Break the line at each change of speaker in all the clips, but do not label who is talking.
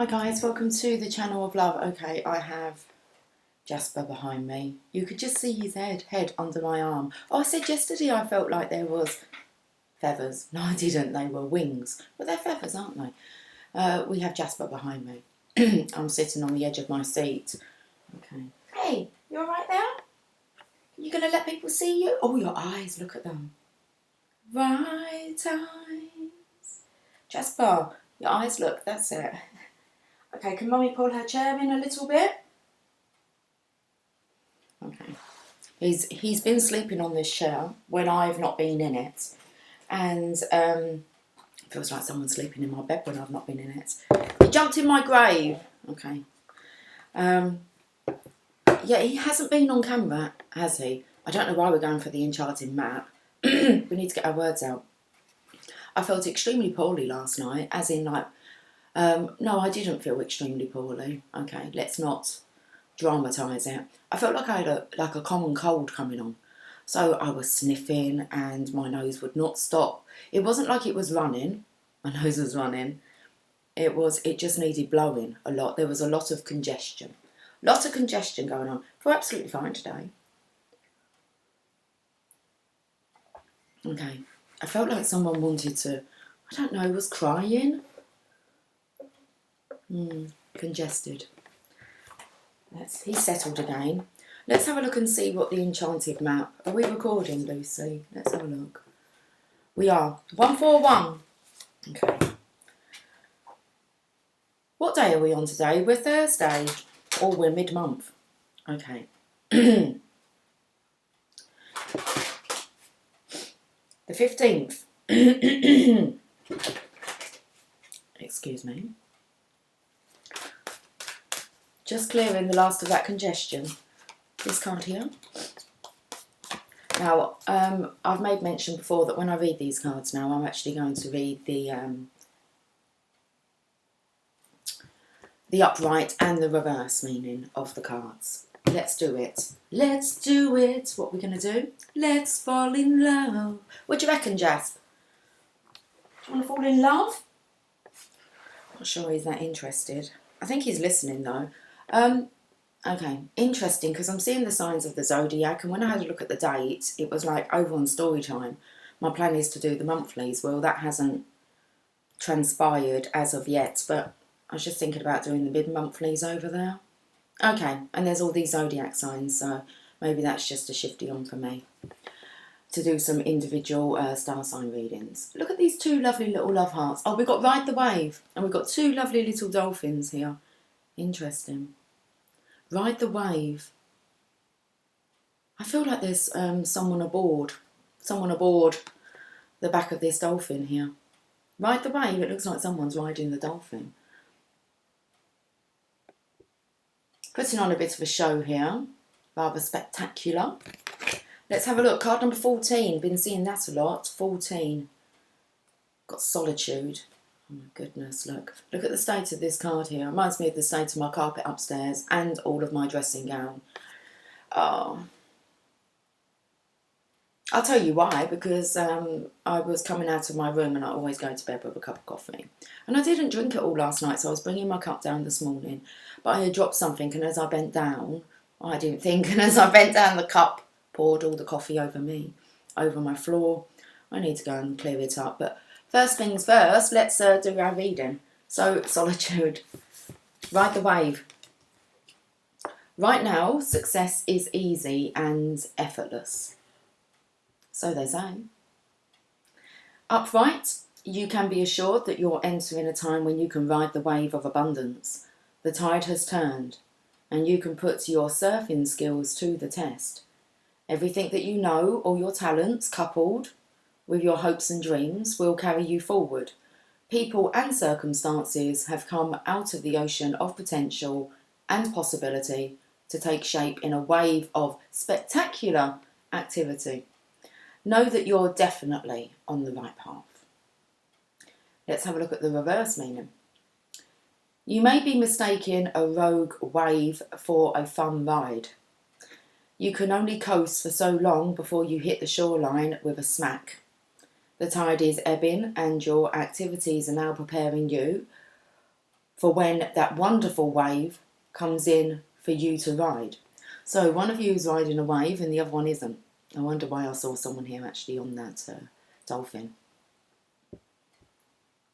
Hi guys, welcome to the channel of love. Okay, I have Jasper behind me. You could just see his head under my arm. Oh, I said yesterday I felt like there was feathers. No, I didn't. They were wings. But they're feathers, aren't they? We have Jasper behind me. I'm sitting on the edge of my seat. Okay. Hey, you alright there? You going to let people see you? Oh, your eyes. Look at them. Right eyes. Jasper, your eyes, look. That's it. Okay, can Mummy pull her chair in a little bit? Okay. He's been sleeping on this chair when I've not been in it. And feels like someone's sleeping in my bed when I've not been in it. He jumped in my grave. Okay. Yeah, he hasn't been on camera, has he? I don't know why we're going for the Uncharted map. We need to get our words out. I felt extremely poorly last night, as in like... no, I didn't feel extremely poorly. Okay, let's not dramatise it. I felt like I had a common cold coming on. So I was sniffing and my nose would not stop. It wasn't like it was running. My nose was running. It just needed blowing a lot. There was a lot of congestion. Lots of congestion going on. We're absolutely fine today. Okay. I felt like someone wanted to, I don't know, was crying. Congested. He's settled again. Let's have a look and see what the enchanted map... Are we recording, Lucy? Let's have a look. We are. 141. Okay. What day are we on today? We're Thursday. Or we're mid-month. Okay. The 15th. Excuse me. Just clearing the last of that congestion. This card here. Now, I've made mention before that when I read these cards now, I'm actually going to read the upright and the reverse meaning of the cards. Let's do it. Let's do it. What we're going to do? Let's fall in love. What do you reckon, Jas? Do you want to fall in love? Not sure he's that interested. I think he's listening though. Okay, interesting, because I'm seeing the signs of the zodiac, and when I had a look at the date, it was like over on story time. My plan is to do the monthlies. Well, that hasn't transpired as of yet, but I was just thinking about doing the mid-monthlies over there. Okay, and there's all these zodiac signs, so maybe that's just a shifty on for me to do some individual star sign readings. Look at these two lovely little love hearts. Oh, we've got Ride the Wave, and we've got two lovely little dolphins here. Interesting. Ride the Wave. I feel like there's someone aboard the back of this dolphin here. Ride the Wave, it looks like someone's riding the dolphin. Putting on a bit of a show here, rather spectacular. Let's have a look, card number 14, been seeing that a lot, 14. Got Solitude. Oh my goodness, look at the state of this card here. It reminds me of the state of my carpet upstairs and all of my dressing gown. Oh. I'll tell you why, because I was coming out of my room and I always go to bed with a cup of coffee. And I didn't drink it all last night, so I was bringing my cup down this morning. But I had dropped something, and as I bent down, I didn't think, and as I bent down, the cup poured all the coffee over me, over my floor. I need to go and clear it up, but first things first, let's do our reading. So, Solitude. Ride the Wave. Right now, success is easy and effortless. So they say. Upright, you can be assured that you're entering a time when you can ride the wave of abundance. The tide has turned, and you can put your surfing skills to the test. Everything that you know, all your talents, coupled with your hopes and dreams, will carry you forward. People and circumstances have come out of the ocean of potential and possibility to take shape in a wave of spectacular activity. Know that you're definitely on the right path. Let's have a look at the reverse meaning. You may be mistaking a rogue wave for a fun ride. You can only coast for so long before you hit the shoreline with a smack. The tide is ebbing and your activities are now preparing you for when that wonderful wave comes in for you to ride. So one of you is riding a wave and the other one isn't. I wonder why I saw someone here actually on that dolphin.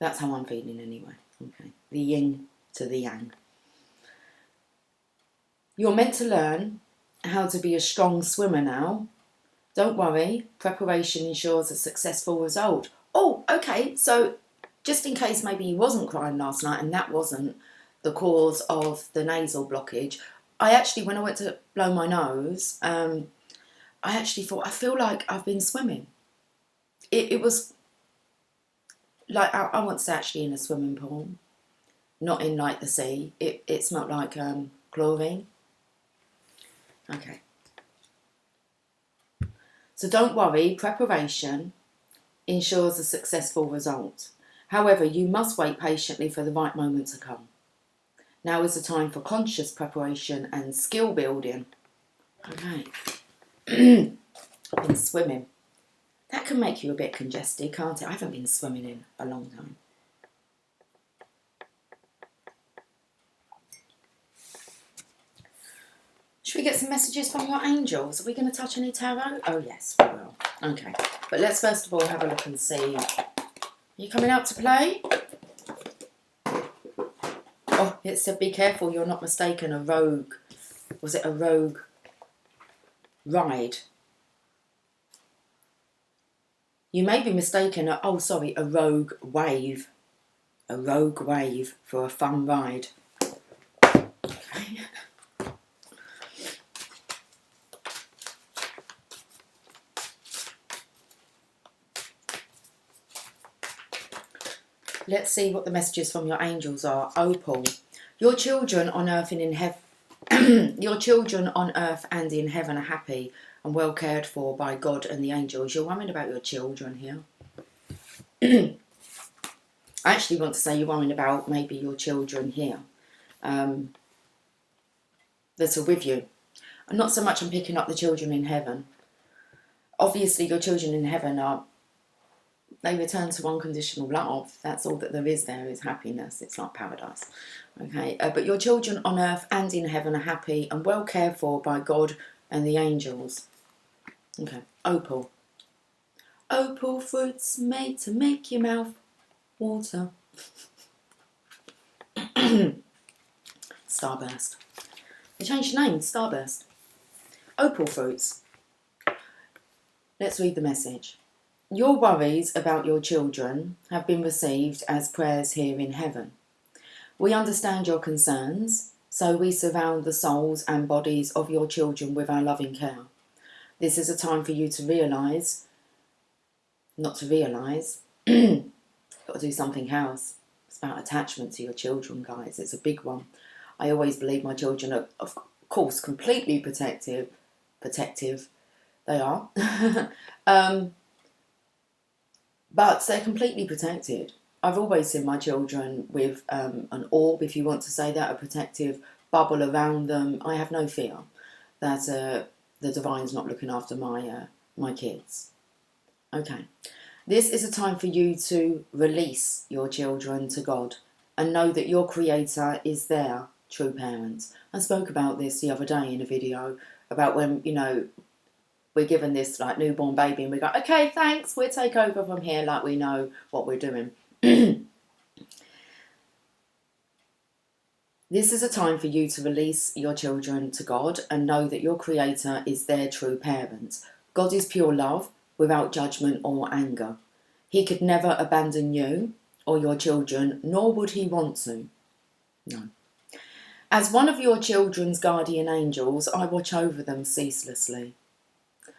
That's how I'm feeling anyway. Okay, the yin to the yang. You're meant to learn how to be a strong swimmer now. Don't worry, preparation ensures a successful result. Oh, okay, so just in case maybe you wasn't crying last night and that wasn't the cause of the nasal blockage, I actually, when I went to blow my nose, I actually thought, I feel like I've been swimming. It was like, I was actually in a swimming pool, not in like the sea. It smelled like chlorine. Okay. So don't worry, preparation ensures a successful result. However, you must wait patiently for the right moment to come. Now is the time for conscious preparation and skill building. Okay. I've been swimming. That can make you a bit congested, can't it? I haven't been swimming in a long time. Should we get some messages from your angels? Are we going to touch any tarot? Oh yes, we will. Okay, but let's first of all have a look and see. Are you coming out to play? Oh, it said be careful you're not mistaken, a rogue. Was it a rogue ride? You may be mistaken, a rogue wave. A rogue wave for a fun ride. Okay. Let's see what the messages from your angels are. Opal, your children on earth and in heaven, your children on earth and in heaven are happy and well cared for by God and the angels. You're worrying about your children here. I actually want to say you're worrying about maybe your children here that are with you. And not so much I'm picking up the children in heaven. Obviously, your children in heaven they return to unconditional love. That's all that there is happiness. It's like paradise. Okay, but your children on earth and in heaven are happy and well cared for by God and the angels. Okay, Opal. Opal fruits made to make your mouth water. Starburst. They changed your name, Starburst. Opal fruits. Let's read the message. Your worries about your children have been received as prayers here in heaven. We understand your concerns, so we surround the souls and bodies of your children with our loving care. This is a time for you to realise, not to realise, got to do something else. It's about attachment to your children, guys. It's a big one. I always believe my children are, of course, completely protective. They are. But they're completely protected. I've always seen my children with an orb, if you want to say that, a protective bubble around them. I have no fear that the divine's not looking after my kids. Okay. This is a time for you to release your children to God and know that your Creator is their true parent. I spoke about this the other day in a video about when, we're given this like newborn baby and we go, okay, thanks, we'll take over from here like we know what we're doing. This is a time for you to release your children to God and know that your Creator is their true parent. God is pure love without judgment or anger. He could never abandon you or your children, nor would he want to. No. As one of your children's guardian angels, I watch over them ceaselessly.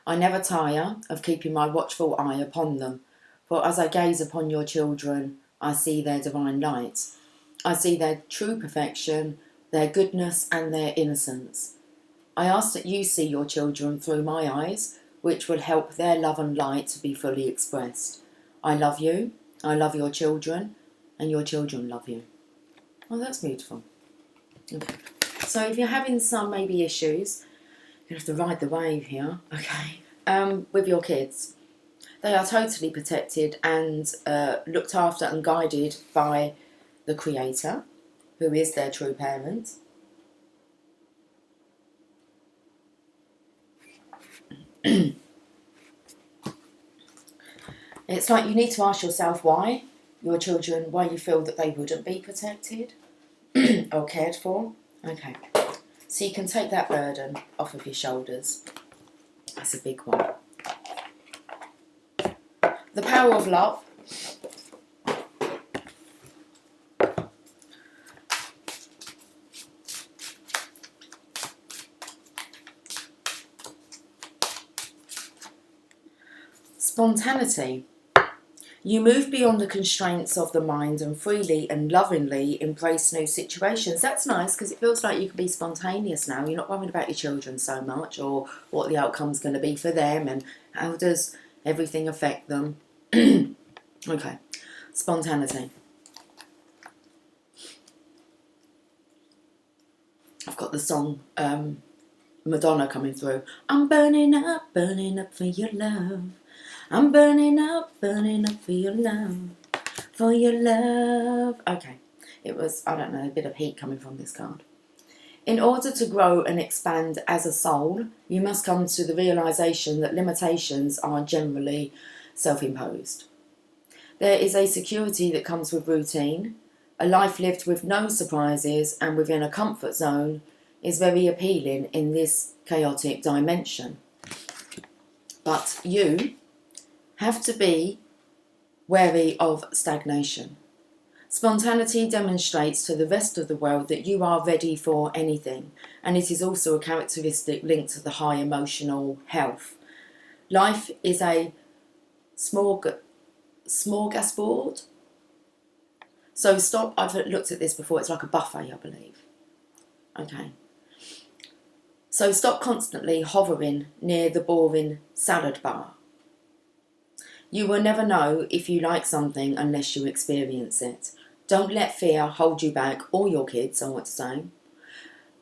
I never tire of keeping my watchful eye upon them, for as I gaze upon your children, I see their divine light. I see their true perfection, their goodness and their innocence. I ask that you see your children through my eyes, which will help their love and light to be fully expressed. I love you, I love your children, and your children love you. Oh, that's beautiful. Okay. So if you're having some maybe issues, you have to ride the wave here, okay, with your kids. They are totally protected and looked after and guided by the Creator. who is their true parent. It's like you need to ask yourself why your children, why you feel that they wouldn't be protected or cared for. Okay, so you can take that burden off of your shoulders. That's a big one. The power of love. Spontaneity. You move beyond the constraints of the mind and freely and lovingly embrace new situations. That's nice because it feels like you can be spontaneous now. You're not worried about your children so much or what the outcome's going to be for them and how does everything affect them. Okay, spontaneity. I've got the song Madonna coming through. I'm burning up for your love. I'm burning up for your love, for your love. Okay, it was, I don't know, a bit of heat coming from this card. In order to grow and expand as a soul, you must come to the realisation that limitations are generally self-imposed. There is a security that comes with routine. A life lived with no surprises and within a comfort zone is very appealing in this chaotic dimension. But you have to be wary of stagnation. Spontaneity demonstrates to the rest of the world that you are ready for anything, and it is also a characteristic linked to the high emotional health. Life is a smorgasbord. So stop, I've looked at this before, it's like a buffet, I believe. Okay. So stop constantly hovering near the boring salad bar. You will never know if you like something unless you experience it. Don't let fear hold you back, or your kids, I want to say.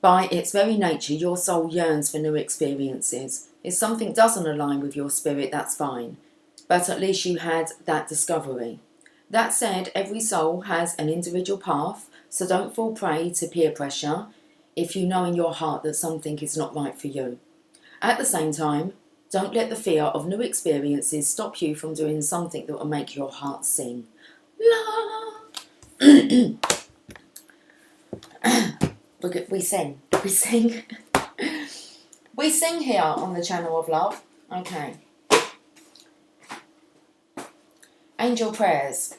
By its very nature, your soul yearns for new experiences. If something doesn't align with your spirit, that's fine. But at least you had that discovery. That said, every soul has an individual path, so don't fall prey to peer pressure if you know in your heart that something is not right for you. At the same time, don't let the fear of new experiences stop you from doing something that will make your heart sing. Love. We sing. We sing. We sing here on the channel of love. Okay. Angel prayers.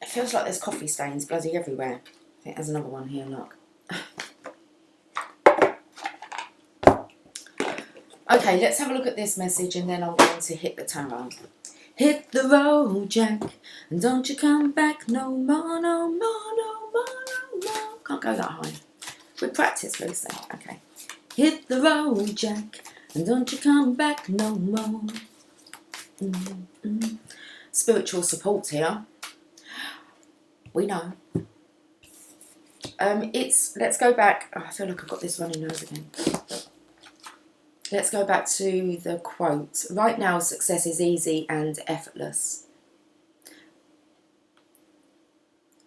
It feels like there's coffee stains bloody everywhere. I think there's another one here, look. Okay, let's have a look at this message and then I'm going to hit the tarot. Hit the road, Jack, and don't you come back no more, no more, no more, no more. Can't go that high. We practice, Lucy. Okay. Hit the road, Jack, and don't you come back no more. Spiritual support here. We know. Let's go back. Oh, I feel like I've got this runny nose again. Let's go back to the quote. Right now, success is easy and effortless.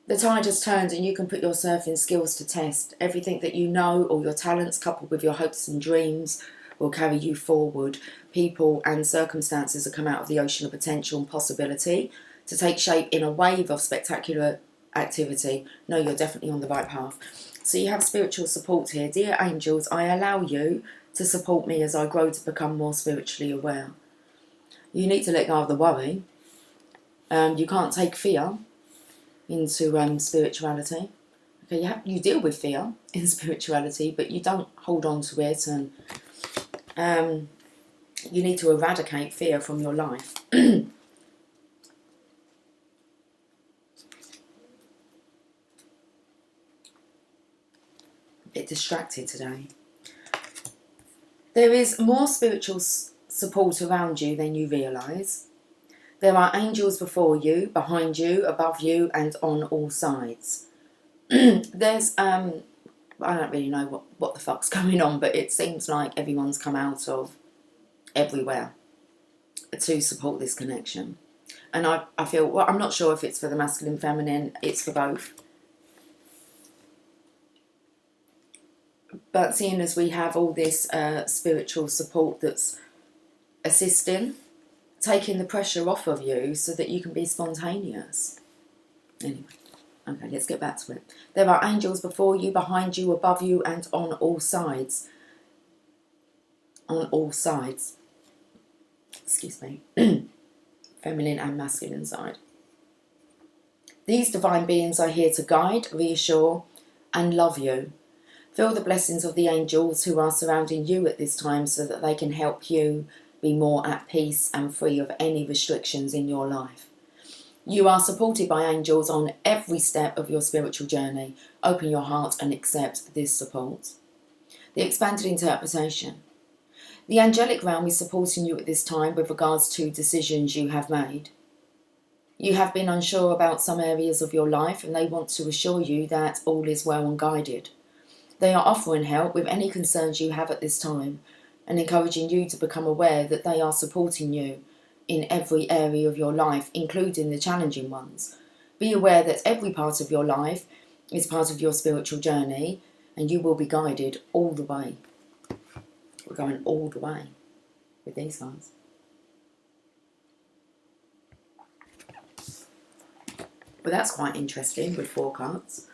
The tide has turned and you can put your surfing skills to test. Everything that you know, or your talents coupled with your hopes and dreams, will carry you forward. People and circumstances have come out of the ocean of potential and possibility to take shape in a wave of spectacular activity. No, you're definitely on the right path. So you have spiritual support here. Dear angels, I allow you to support me as I grow to become more spiritually aware. You need to let go of the worry. You can't take fear into spirituality. Okay, you deal with fear in spirituality, but you don't hold on to it, and you need to eradicate fear from your life. A bit distracted today. There is more spiritual support around you than you realise. There are angels before you, behind you, above you, and on all sides. There's, I don't really know what the fuck's going on, but it seems like everyone's come out of everywhere to support this connection. And I feel, well, I'm not sure if it's for the masculine, feminine, it's for both. But seeing as we have all this spiritual support that's assisting, taking the pressure off of you so that you can be spontaneous. Anyway, okay, let's get back to it. There are angels before you, behind you, above you, and on all sides. On all sides. Excuse me. Feminine and masculine side. These divine beings are here to guide, reassure, and love you. Feel the blessings of the angels who are surrounding you at this time so that they can help you be more at peace and free of any restrictions in your life. You are supported by angels on every step of your spiritual journey. Open your heart and accept this support. The expanded interpretation. The angelic realm is supporting you at this time with regards to decisions you have made. You have been unsure about some areas of your life and they want to assure you that all is well and guided. They are offering help with any concerns you have at this time and encouraging you to become aware that they are supporting you in every area of your life, including the challenging ones. Be aware that every part of your life is part of your spiritual journey and you will be guided all the way. We're going all the way with these guys. But that's quite interesting with 4 cards.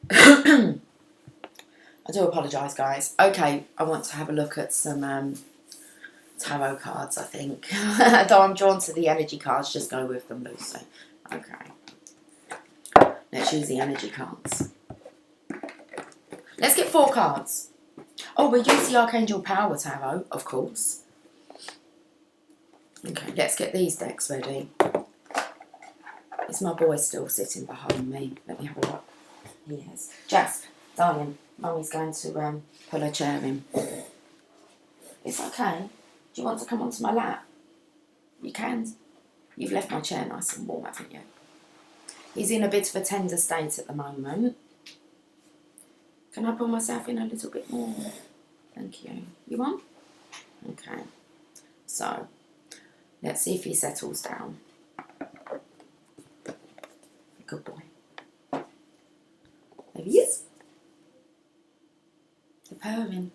I do apologise, guys. Okay, I want to have a look at some tarot cards, I think. Though I'm drawn to the energy cards, just go with them, Lucy. Okay. Let's use the energy cards. Let's get 4 cards. Oh, we'll use the Archangel Power Tarot, of course. Okay, let's get these decks ready. Is my boy still sitting behind me? Let me have a look. He is. Jess, darling, Mummy's going to pull a chair in. It's okay. Do you want to come onto my lap? You can. You've left my chair nice and warm, haven't you? He's in a bit of a tender state at the moment. Can I pull myself in a little bit more? Thank you. You want? Okay. So, let's see if he settles down. Good boy. There he is. You're purring.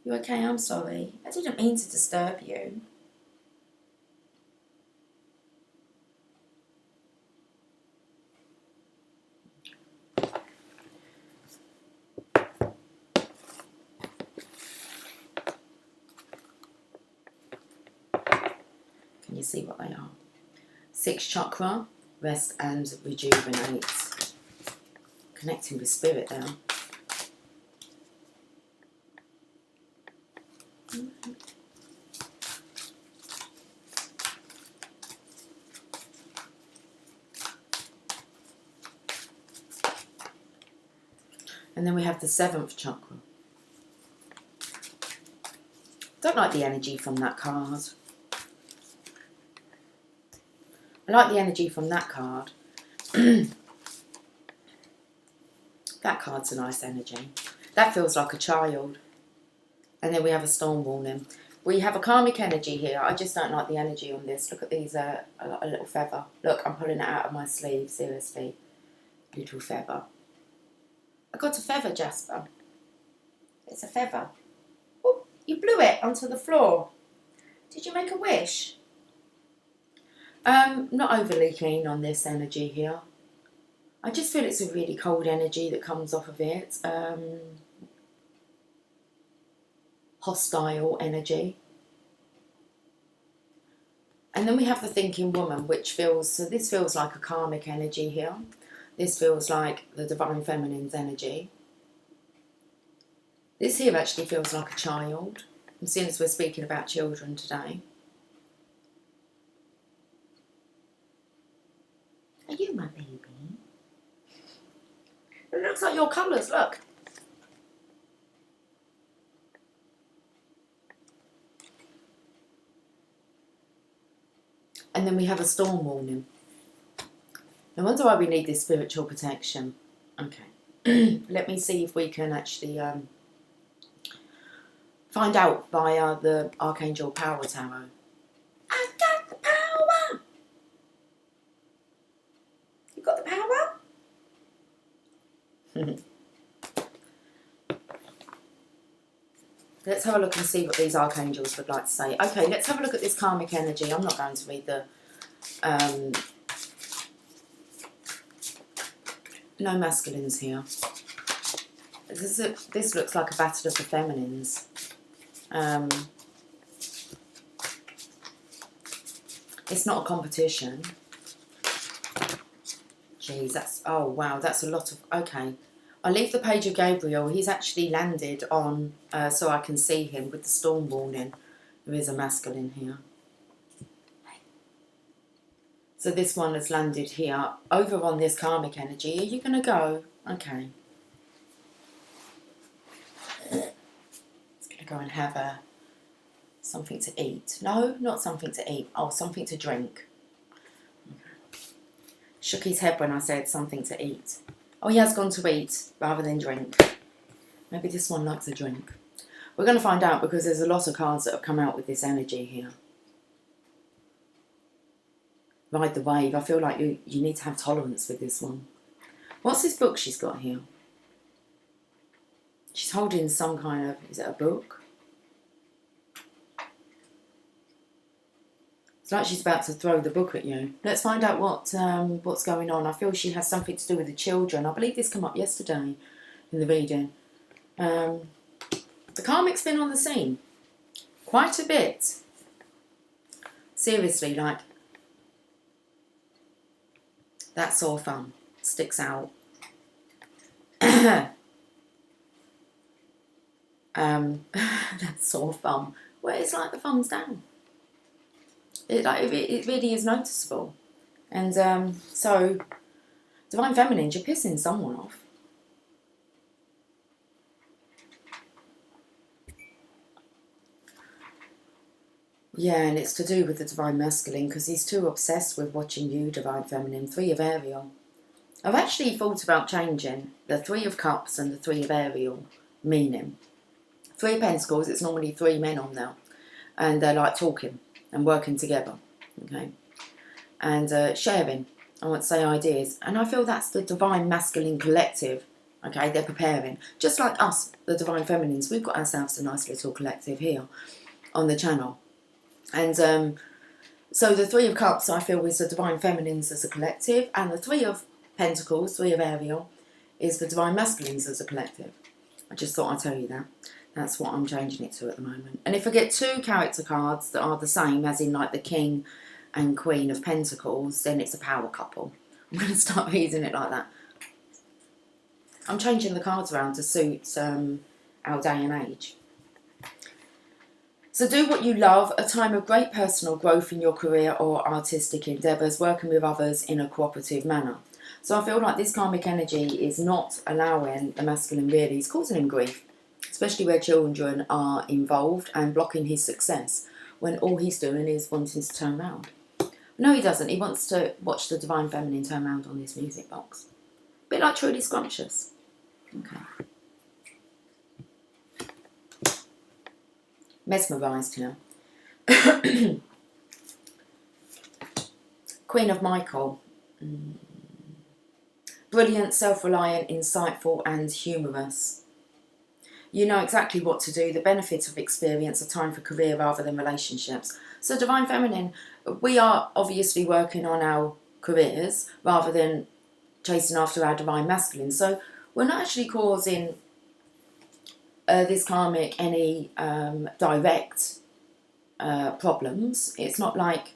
You okay? I'm sorry. I didn't mean to disturb you. Can you see what they are? 6th chakra, rest and rejuvenate. Connecting with spirit there. And then we have the 7th chakra. Don't like the energy from that card. I like the energy from that card. That card's a nice energy. That feels like a child. And then we have a storm warning. We have a karmic energy here. I just don't like the energy on this. Look at these, a little feather. Look, I'm pulling it out of my sleeve, seriously. Little feather. I got a feather, Jasper. It's a feather. Oh, you blew it onto the floor. Did you make a wish? Not overly keen on this energy here. I just feel it's a really cold energy that comes off of it. Hostile energy. And then we have the thinking woman, which feels, so this feels like a karmic energy here. This feels like the divine feminine's energy. This here actually feels like a child. And seeing as we're speaking about children today. Are you my baby? It looks like your colours, look. And then we have a storm warning. I wonder why we need this spiritual protection. Okay. Let me see if we can actually find out via the Archangel Power Tarot. I got the power! You got the power? Let's have a look and see what these archangels would like to say. Okay, let's have a look at this karmic energy. I'm not going to read the... no masculines here. This looks like a battle of the feminines. It's not a competition. Jeez, that's... oh, wow, that's a lot of... okay. I leave the page of Gabriel. He's actually landed on, so I can see him with the storm warning. There is a masculine here. So this one has landed here. Over on this karmic energy. Are you going to go? Okay. It's going to go and have something to eat. No, not something to eat. Oh, something to drink. Okay. Shook his head when I said something to eat. Oh, he has gone to eat rather than drink. Maybe this one likes a drink. We're going to find out because there's a lot of cards that have come out with this energy here. Ride the wave. I feel like you need to have tolerance with this one. What's this book she's got here? She's holding some kind of... is it a book? It's like she's about to throw the book at you. Let's find out what's going on. I feel she has something to do with the children. I believe this came up yesterday in the reading. The karmic's been on the scene quite a bit. Seriously, like, that sore thumb sticks out. That sore thumb. Well, it's like the thumb's down. It really is noticeable. And so, Divine Feminine, you're pissing someone off. Yeah, and it's to do with the Divine Masculine because he's too obsessed with watching you, Divine Feminine. 3 of Ariel. I've actually thought about changing the 3 of Cups and the 3 of Ariel meaning. 3 of Pentacles, it's normally 3 men on there. And they're like talking and working together. Okay. And sharing. I want to say ideas. And I feel that's the Divine Masculine collective. Okay, they're preparing. Just like us, the Divine Feminines. We've got ourselves a nice little collective here on the channel. And so the 3 of Cups, I feel, is the Divine Feminines as a collective. And the 3 of Pentacles, 3 of Ariel, is the Divine Masculines as a collective. I just thought I'd tell you that. That's what I'm changing it to at the moment. And if I get 2 character cards that are the same, as in like the King and Queen of Pentacles, then it's a power couple. I'm going to start reading it like that. I'm changing the cards around to suit our day and age. So do what you love, a time of great personal growth in your career or artistic endeavours, working with others in a cooperative manner. So I feel like this karmic energy is not allowing the masculine really, it's causing him grief, especially where children are involved and blocking his success when all he's doing is wanting to turn around. No, he doesn't. He wants to watch the Divine Feminine turn around on this music box. A bit like Truly Scrumptious. Okay. Mesmerised here. Queen of Michael. Brilliant, self-reliant, insightful and humorous. You know exactly what to do. The benefit of experience, a time for career rather than relationships. So Divine Feminine, we are obviously working on our careers rather than chasing after our Divine Masculine. So we're not actually causing this karmic any direct problems. It's not like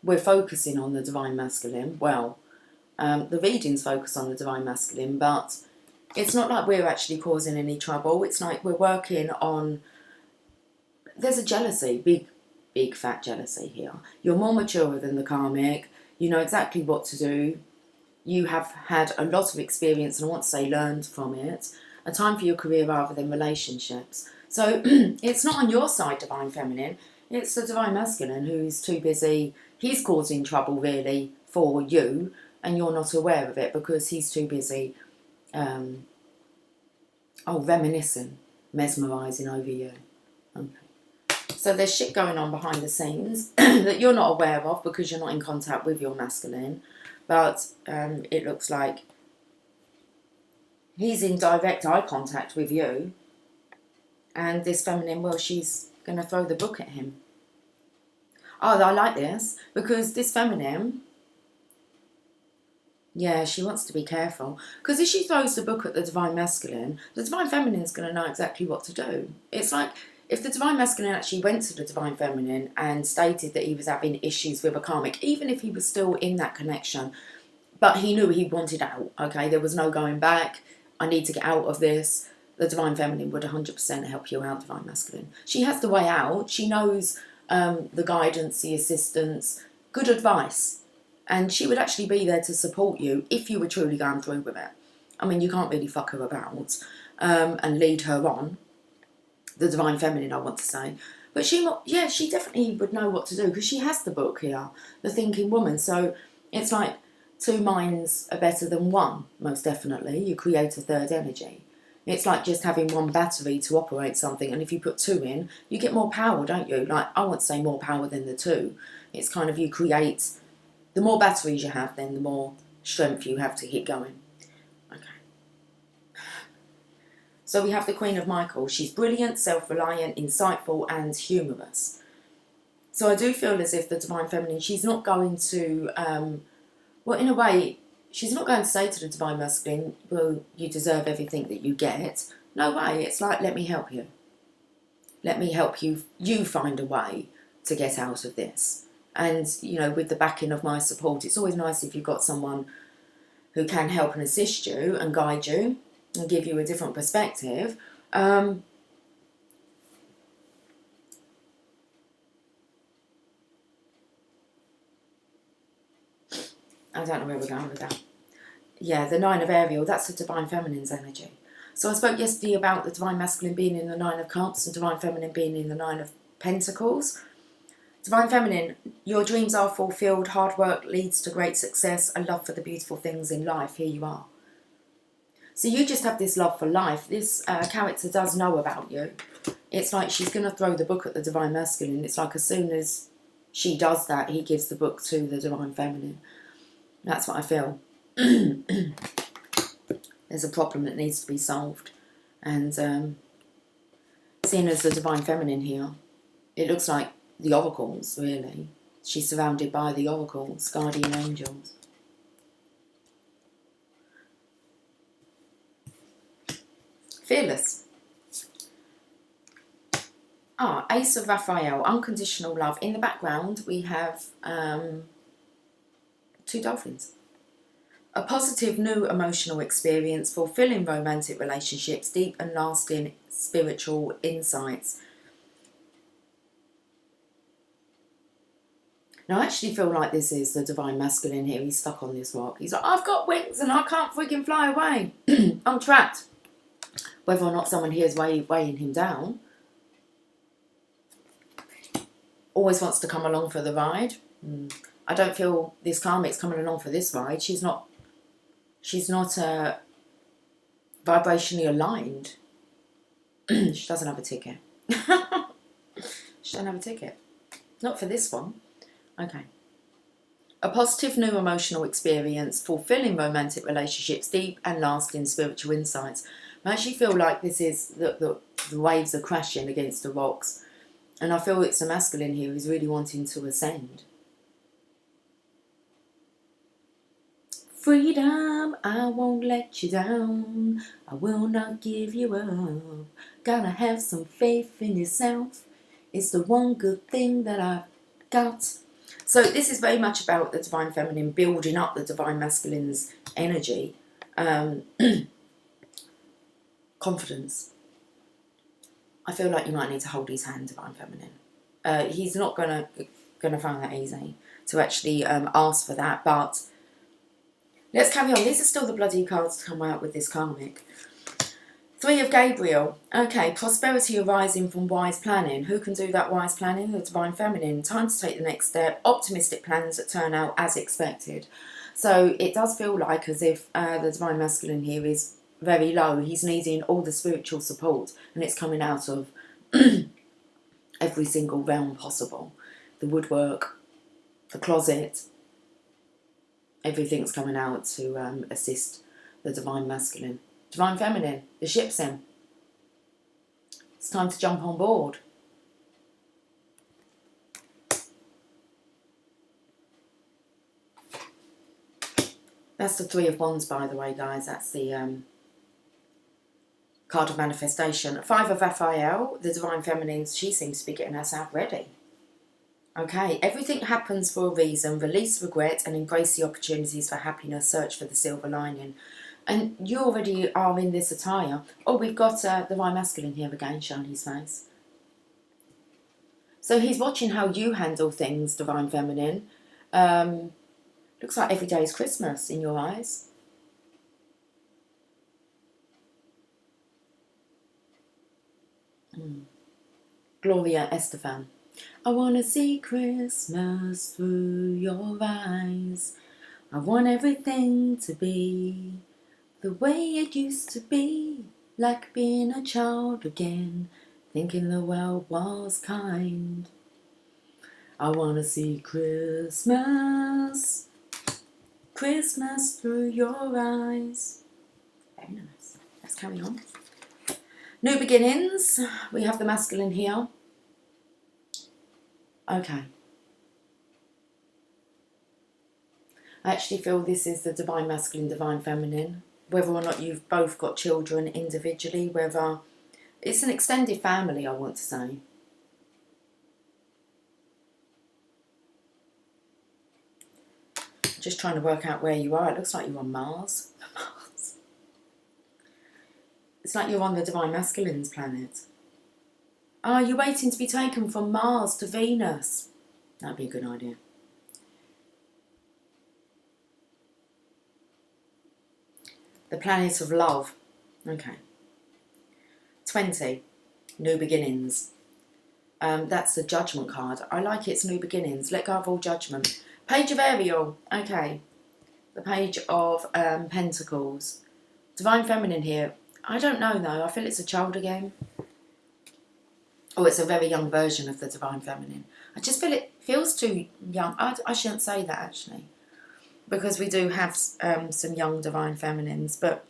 we're focusing on the Divine Masculine. Well, the readings focus on the Divine Masculine, but it's not like we're actually causing any trouble. It's like we're working on... There's a jealousy, big fat jealousy here. You're more mature than the karmic. You know exactly what to do. You have had a lot of experience, and I want to say learned from it. A time for your career rather than relationships. So it's not on your side, Divine Feminine. It's the Divine Masculine who's too busy. He's causing trouble, really, for you, and you're not aware of it because he's too busy reminiscing, mesmerising over you. Okay. So there's shit going on behind the scenes that you're not aware of because you're not in contact with your masculine. But it looks like he's in direct eye contact with you, and this feminine, well, she's going to throw the book at him. Oh, I like this, because this feminine, yeah, she wants to be careful. Because if she throws the book at the Divine Masculine, the Divine Feminine's going to know exactly what to do. It's like, if the Divine Masculine actually went to the Divine Feminine and stated that he was having issues with a karmic, even if he was still in that connection, but he knew he wanted out, okay, there was no going back, I need to get out of this, the Divine Feminine would 100% help you out, Divine Masculine. She has the way out, she knows the guidance, the assistance, good advice. And she would actually be there to support you if you were truly going through with it. I mean, you can't really fuck her about and lead her on. The Divine Feminine, I want to say. But she definitely would know what to do, because she has the book here, The Thinking Woman. So it's like 2 minds are better than one, most definitely. You create a third energy. It's like just having 1 battery to operate something, and if you put 2 in, you get more power, don't you? Like, I want to say more power than the 2. It's kind of, you create... The more batteries you have, then the more strength you have to keep going. Okay. So we have the Queen of Michael. She's brilliant, self-reliant, insightful, and humorous. So I do feel as if the Divine Feminine, she's not going to, well, in a way, she's not going to say to the Divine Masculine, well, you deserve everything that you get. No way. It's like, let me help you. Let me help you find a way to get out of this. And, you know, with the backing of my support, it's always nice if you've got someone who can help and assist you and guide you and give you a different perspective. I don't know where we're going with that. Yeah, the 9 of Ariel, that's the Divine Feminine's energy. So I spoke yesterday about the Divine Masculine being in the 9 of Cups and Divine Feminine being in the 9 of Pentacles. Divine Feminine, your dreams are fulfilled, hard work leads to great success, a love for the beautiful things in life. Here you are. So you just have this love for life. This character does know about you. It's like she's going to throw the book at the Divine Masculine. It's like as soon as she does that, he gives the book to the Divine Feminine. That's what I feel. There's a problem that needs to be solved. And seeing as the Divine Feminine here, it looks like the oracles, really. She's surrounded by the oracles, guardian angels. Fearless. Ace of Raphael, unconditional love. In the background, we have 2 dolphins. A positive new emotional experience, fulfilling romantic relationships, deep and lasting spiritual insights. Now, I actually feel like this is the Divine Masculine here. He's stuck on this rock. He's like, I've got wings and I can't freaking fly away. I'm trapped. Whether or not someone here is weighing him down. Always wants to come along for the ride. I don't feel this karmic's coming along for this ride. She's not vibrationally aligned. She doesn't have a ticket. She doesn't have a ticket. Not for this one. Okay. A positive new emotional experience, fulfilling romantic relationships, deep and lasting spiritual insights. I actually feel like this is the waves are crashing against the rocks. And I feel it's a masculine here who's really wanting to ascend. Freedom, I won't let you down. I will not give you up. Gotta have some faith in yourself. It's the one good thing that I've got. So this is very much about the Divine Feminine building up the Divine Masculine's energy. Confidence. I feel like you might need to hold his hand, Divine Feminine. He's not gonna find that easy to actually ask for that, but let's carry on. These are still the bloody cards to come out with this karmic. 3 of Gabriel. Okay, prosperity arising from wise planning. Who can do that wise planning? The Divine Feminine. Time to take the next step. Optimistic plans that turn out as expected. So it does feel like as if the Divine Masculine here is very low. He's needing all the spiritual support, and it's coming out of every single realm possible. The woodwork, the closet, everything's coming out to assist the Divine Masculine. Divine Feminine, the ship's in. It's time to jump on board. That's the Three of Wands, by the way, guys. That's the card of manifestation. Five of Raphael, the Divine Feminine, she seems to be getting herself ready. Okay, everything happens for a reason. Release regret and embrace the opportunities for happiness. Search for the silver lining. And you already are in this attire. Oh, we've got the Divine Masculine here again, showing his face. So he's watching how you handle things, Divine Feminine. Looks like every day is Christmas in your eyes. Gloria Estefan. I want to see Christmas through your eyes. I want everything to be the way it used to be, like being a child again, thinking the world was kind. I want to see Christmas, Christmas through your eyes. Very nice. Let's carry on. New beginnings. We have the masculine here. Okay. I actually feel this is the Divine Masculine, Divine Feminine. Whether or not you've both got children individually, whether it's an extended family, I want to say. Just trying to work out where you are. It looks like you're on Mars. It's like you're on the Divine Masculine's planet. Are you waiting to be taken from Mars to Venus? That'd be a good idea. The planet of love. Okay. 20. New beginnings. That's the Judgment card. I like it's new beginnings. Let go of all judgment. Page of Ariel. Okay. The Page of Pentacles. Divine Feminine here. I don't know though. I feel it's a child again. Oh, it's a very young version of the Divine Feminine. I just feel it feels too young. I shouldn't say that actually. Because we do have some young Divine Feminines. But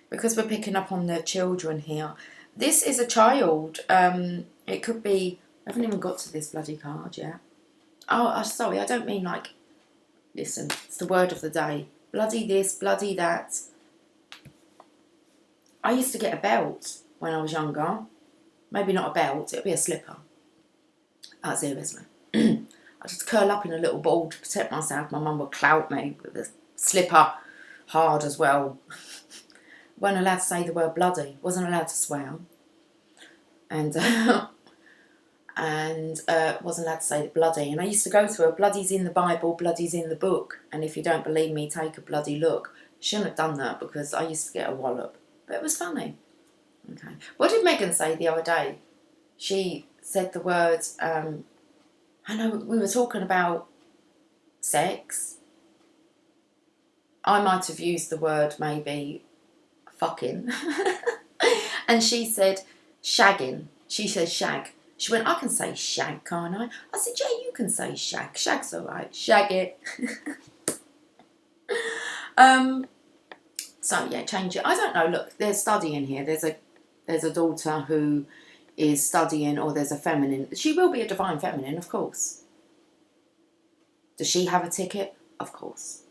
because we're picking up on the children here. This is a child. It could be... I haven't even got to this bloody card yet. Oh, sorry. I don't mean like... Listen, it's the word of the day. Bloody this, bloody that. I used to get a belt when I was younger. Maybe not a belt, it'd be a slipper. That's it, isn't it? I just curl up in a little ball to protect myself. My mum would clout me with a slipper, hard as well. Weren't allowed to say the word bloody. Wasn't allowed to swear. And wasn't allowed to say the bloody. And I used to go through a bloody's in the Bible, bloody's in the book. And if you don't believe me, take a bloody look. Shouldn't have done that because I used to get a wallop. But it was funny. Okay. What did Megan say the other day? She said the words, I know we were talking about sex. I might have used the word maybe fucking. And she said shagging. She said shag. She went, I can say shag, can't I? I said, yeah, you can say shag. Shag's all right. Shag it. So yeah, change it. I don't know. Look, there's studying here. There's a daughter who is studying, or there's a feminine. She will be a Divine Feminine, of course. Does she have a ticket? Of course.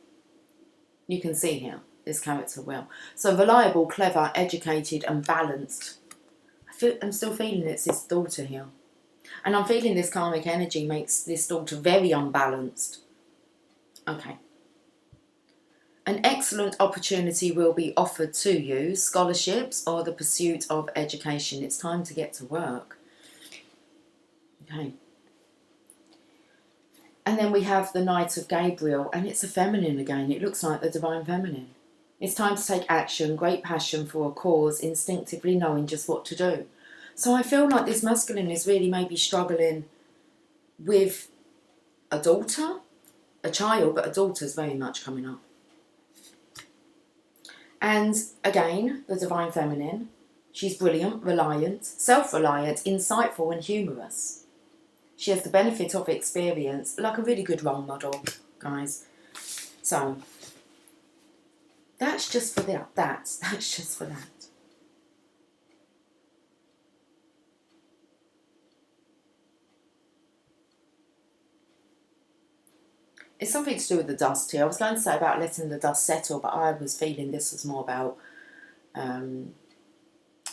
You can see here, this character will. So reliable, clever, educated and balanced. I'm still feeling it's this daughter here. And I'm feeling this karmic energy makes this daughter very unbalanced. Okay. An excellent opportunity will be offered to you, scholarships or the pursuit of education. It's time to get to work. Okay. And then we have the Knight of Gabriel, and it's a feminine again. It looks like the Divine Feminine. It's time to take action, great passion for a cause, instinctively knowing just what to do. So I feel like this masculine is really maybe struggling with a daughter, a child, but a daughter's very much coming up. And again, the Divine Feminine, she's brilliant, reliant, self-reliant, insightful and humorous. She has the benefit of experience, like a really good role model, guys. So, that's just for that. That's just for that. It's something to do with the dust here. I was going to say about letting the dust settle, but I was feeling this was more about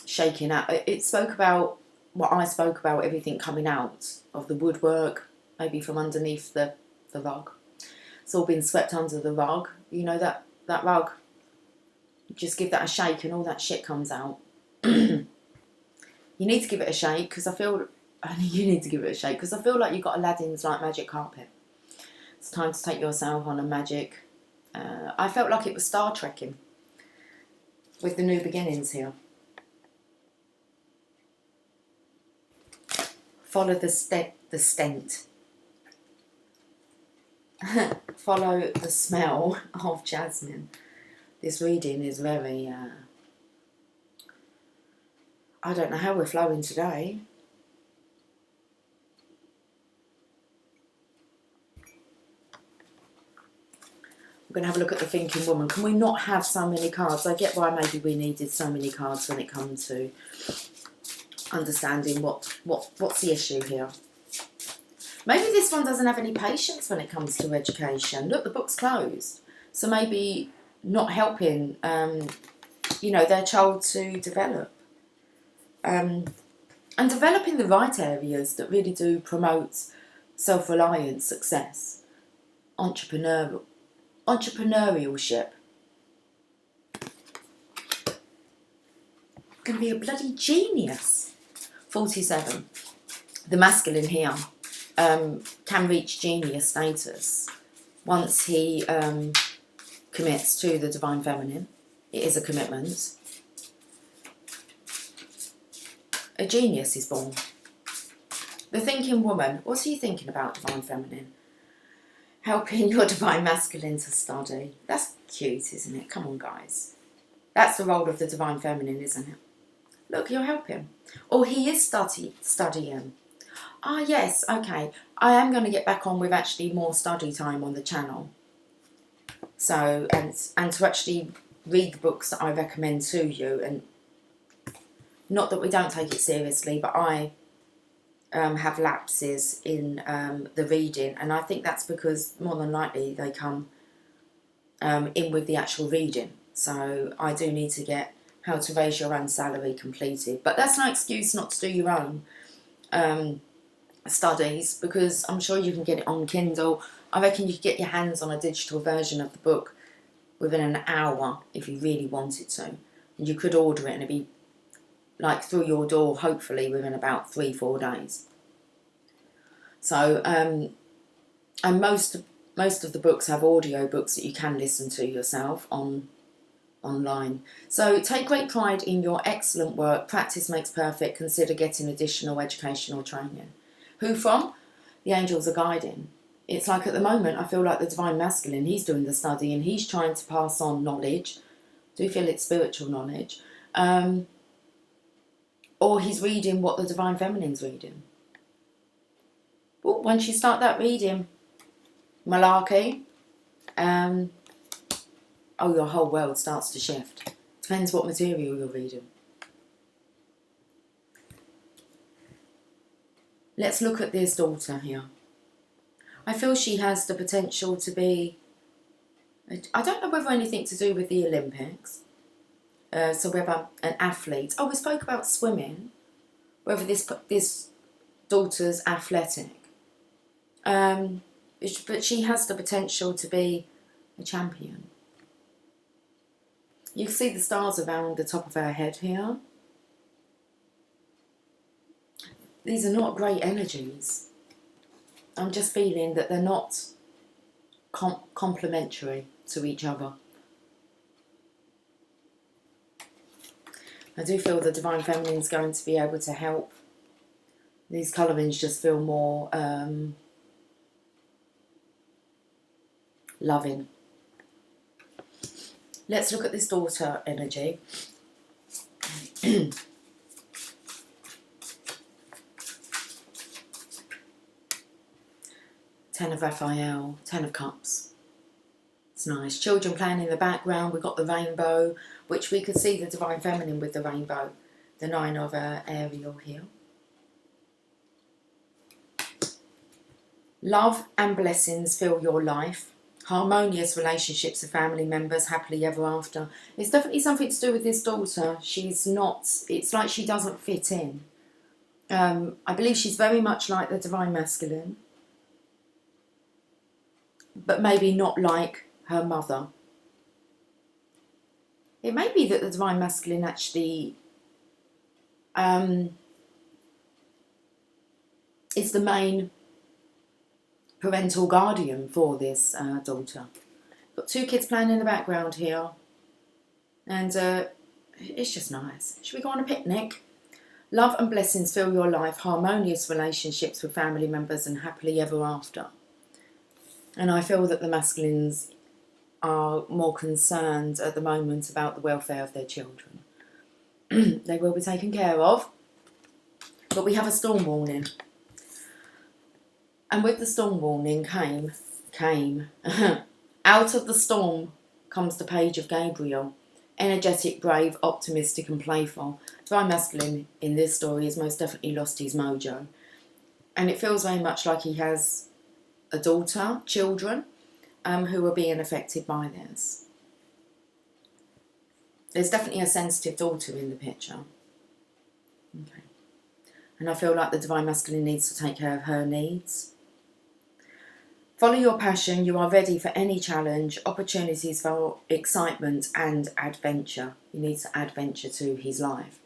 shaking out. It spoke about what I spoke about, everything coming out of the woodwork, maybe from underneath the rug. It's all been swept under the rug. You know, that rug, just give that a shake and all that shit comes out. You need to give it a shake, because I feel... You need to give it a shake, because I feel like you've got Aladdin's like magic carpet. It's time to take yourself on a magic... I felt like it was Star Trekking with the new beginnings here. Follow the stent. Follow the smell of jasmine. This reading is very... I don't know how we're flowing today. We're going to have a look at the thinking woman. Can we not have so many cards? I get why maybe we needed so many cards when it comes to understanding what's the issue here. Maybe this one doesn't have any patience when it comes to education. Look, the book's closed. So maybe not helping, you know, their child to develop. And developing the right areas that really do promote self-reliance, success, entrepreneurship. Going to be a bloody genius. 47. The masculine here can reach genius status once he commits to the divine feminine. It is a commitment. A genius is born. The thinking woman, what are you thinking about, divine feminine? Helping your divine masculine to study. That's cute, isn't it? Come on, guys. That's the role of the divine feminine, isn't it? Look, you're helping. Or he is studying. Ah, yes, okay. I am going to get back on with actually more study time on the channel. So, and to actually read the books that I recommend to you. And not that we don't take it seriously, but I have lapses in the reading. And I think that's because more than likely they come in with the actual reading. So I do need to get How to Raise Your Own Salary completed. But that's no excuse not to do your own studies, because I'm sure you can get it on Kindle. I reckon you could get your hands on a digital version of the book within an hour if you really wanted to. And you could order it and it'd be like through your door, hopefully within about 3-4 days. So, and most of the books have audio books that you can listen to yourself online. So take great pride in your excellent work. Practice makes perfect. Consider getting additional educational training. Who from? The angels are guiding. It's like at the moment, I feel like the divine masculine, he's doing the study and he's trying to pass on knowledge. Do you feel it's spiritual knowledge? Or he's reading what the divine feminine's reading. Well, once you start that reading, malarkey, oh, your whole world starts to shift. Depends what material you're reading. Let's look at this daughter here. I feel she has the potential to be, I don't know whether anything to do with the Olympics, so whether an athlete, oh, we spoke about swimming, whether this daughter's athletic, but she has the potential to be a champion. You can see the stars around the top of her head here. These are not great energies. I'm just feeling that they're not complementary to each other. I do feel the divine feminine is going to be able to help. These colourings just feel more loving. Let's look at this daughter energy. 10 of Raphael, 10 of Cups. It's nice. Children playing in the background. We've got the rainbow, which we could see the divine feminine with the rainbow. The 9 of Ariel here. Love and blessings fill your life. Harmonious relationships with family members, happily ever after. It's definitely something to do with this daughter. She's not, it's like she doesn't fit in. I believe she's very much like the Divine Masculine, but maybe not like her mother. It may be that the Divine Masculine actually is the main parental guardian for this daughter. Got two kids playing in the background here, and it's just nice. Should we go on a picnic? Love and blessings fill your life, harmonious relationships with family members and happily ever after. And I feel that the masculines are more concerned at the moment about the welfare of their children. They will be taken care of, but we have a storm warning. And with the storm warning came out of the storm comes the Page of Gabriel. Energetic, brave, optimistic and playful. Divine Masculine in this story has most definitely lost his mojo. And it feels very much like he has a daughter, children, who are being affected by this. There's definitely a sensitive daughter in the picture. Okay. And I feel like the Divine Masculine needs to take care of her needs. Follow your passion. You are ready for any challenge, opportunities for excitement and adventure. He needs to add adventure to his life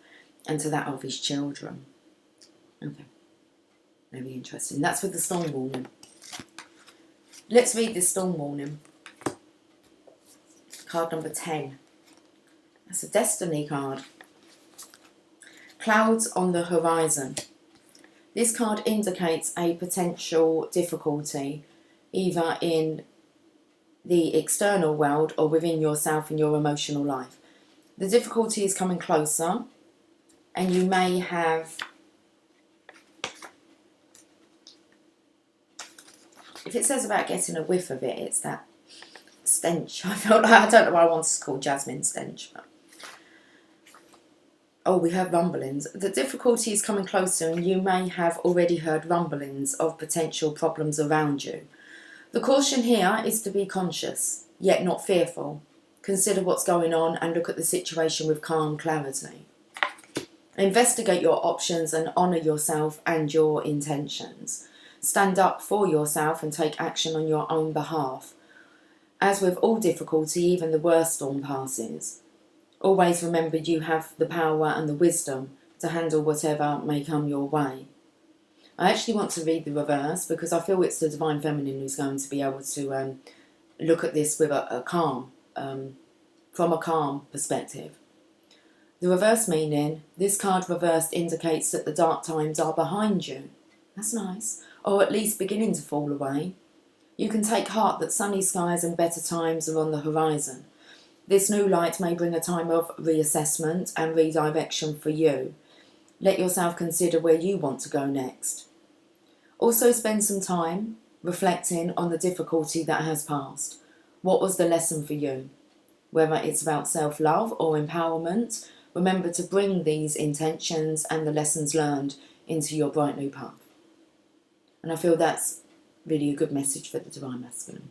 and to that of his children. Okay, very interesting. That's with the storm warning. Let's read this storm warning. Card number 10. That's a destiny card. Clouds on the horizon. This card indicates a potential difficulty, either in the external world or within yourself and your emotional life. The difficulty is coming closer, and you may have, if it says about getting a whiff of it, it's that stench. I felt like, I don't know why I wanted to call jasmine stench, but oh, we heard rumblings. The difficulty is coming closer, and you may have already heard rumblings of potential problems around you. The caution here is to be conscious, yet not fearful. Consider what's going on and look at the situation with calm clarity. Investigate your options and honour yourself and your intentions. Stand up for yourself and take action on your own behalf. As with all difficulty, even the worst storm passes. Always remember you have the power and the wisdom to handle whatever may come your way. I actually want to read the reverse because I feel it's the Divine Feminine who's going to be able to look at this with a calm, from a calm perspective. The reverse meaning, this card reversed indicates that the dark times are behind you. That's nice. Or at least beginning to fall away. You can take heart that sunny skies and better times are on the horizon. This new light may bring a time of reassessment and redirection for you. Let yourself consider where you want to go next. Also spend some time reflecting on the difficulty that has passed. What was the lesson for you? Whether it's about self-love or empowerment, remember to bring these intentions and the lessons learned into your bright new path. And I feel that's really a good message for the Divine Masculine.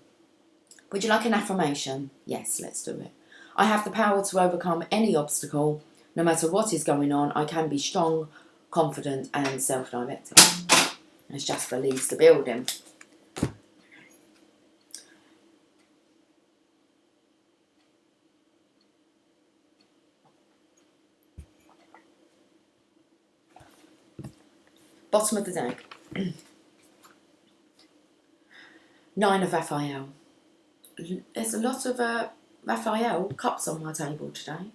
Would you like an affirmation? Yes, let's do it. I have the power to overcome any obstacle. No matter what is going on, I can be strong, confident and self-directed. As Jasper leaves the building. Bottom of the deck. 9 of Raphael. There's a lot of Raphael cups on my table today.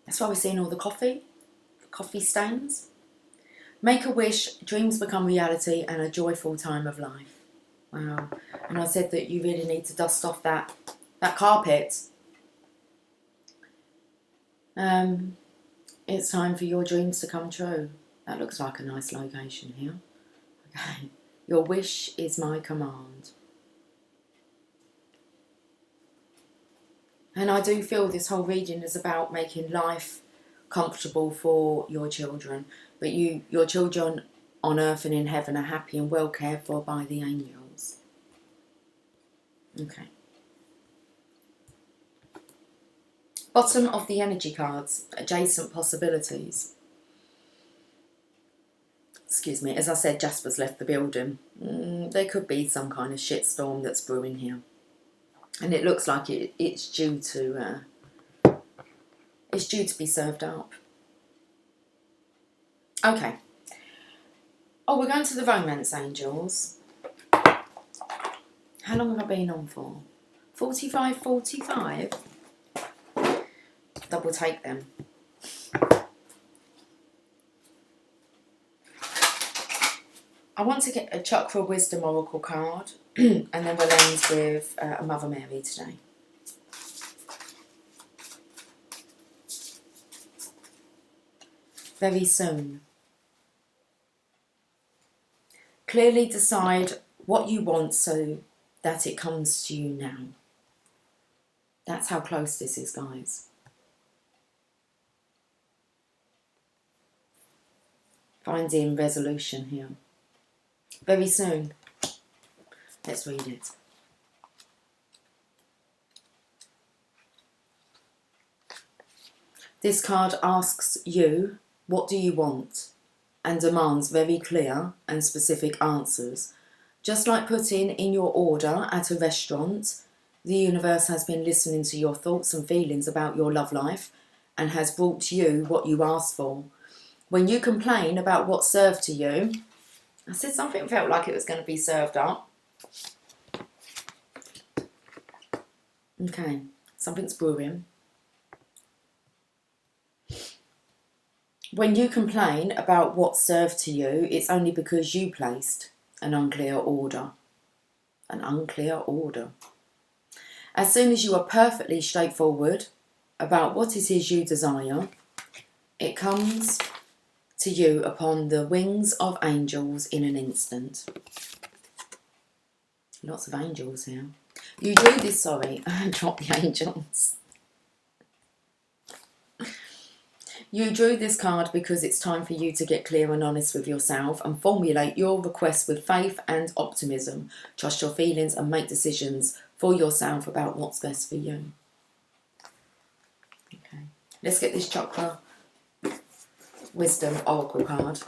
That's why we're seeing all the coffee stains. Make a wish, dreams become reality and a joyful time of life. Wow. And I said that you really need to dust off that carpet. It's time for your dreams to come true. That looks like a nice location here. Okay. Your wish is my command. And I do feel this whole reading is about making life comfortable for your children. But your children on earth and in heaven are happy and well cared for by the angels. Okay. Bottom of the energy cards, adjacent possibilities. Excuse me, as I said, Jasper's left the building. There could be some kind of shitstorm that's brewing here. And it looks like it's due to be served up. Okay. Oh, we're going to the romance angels. How long have I been on for? 45. Double take them. I want to get a Chakra Wisdom Oracle card, and then we'll end with a Mother Mary today. Very soon. Clearly decide what you want so that it comes to you now. That's how close this is, guys. Finding resolution here. Very soon. Let's read it. This card asks you, what do you want? And demands very clear and specific answers. Just like putting in your order at a restaurant, the universe has been listening to your thoughts and feelings about your love life and has brought you what you asked for. When you complain about what's served to you, I said something felt like it was going to be served up. Okay, something's brewing. When you complain about what's served to you, it's only because you placed an unclear order. An unclear order. As soon as you are perfectly straightforward about what it is you desire, it comes to you upon the wings of angels in an instant. Lots of angels here. You drew this, sorry, I dropped the angels. You drew this card because it's time for you to get clear and honest with yourself and formulate your requests with faith and optimism. Trust your feelings and make decisions for yourself about what's best for you. Okay, let's get this Chakra Wisdom Oracle card.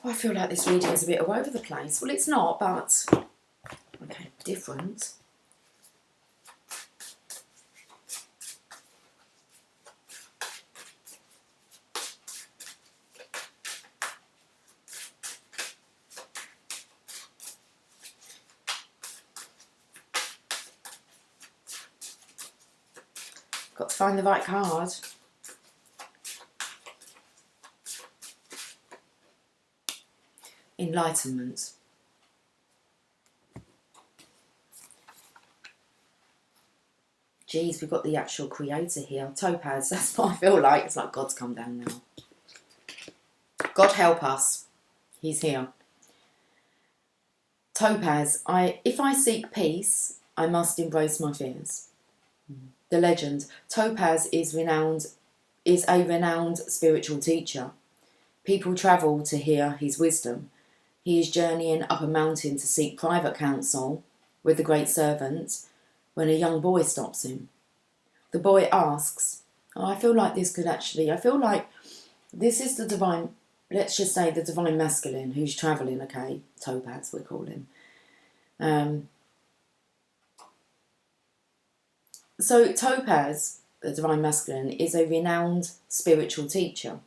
I feel like this reading is a bit all over the place. Well, it's not, but okay, different. Got to find the right card. Enlightenment. Geez, we've got the actual creator here. Topaz, that's what I feel like. It's like God's come down now. God help us. He's here. Topaz, if I seek peace, I must embrace my fears. The legend. Topaz is a renowned spiritual teacher. People travel to hear his wisdom. He is journeying up a mountain to seek private counsel with the great servant when a young boy stops him. The boy asks, I feel like this is the divine, let's just say the divine masculine who's travelling, okay, Topaz we call him. So Topaz, the divine masculine, is a renowned spiritual teacher.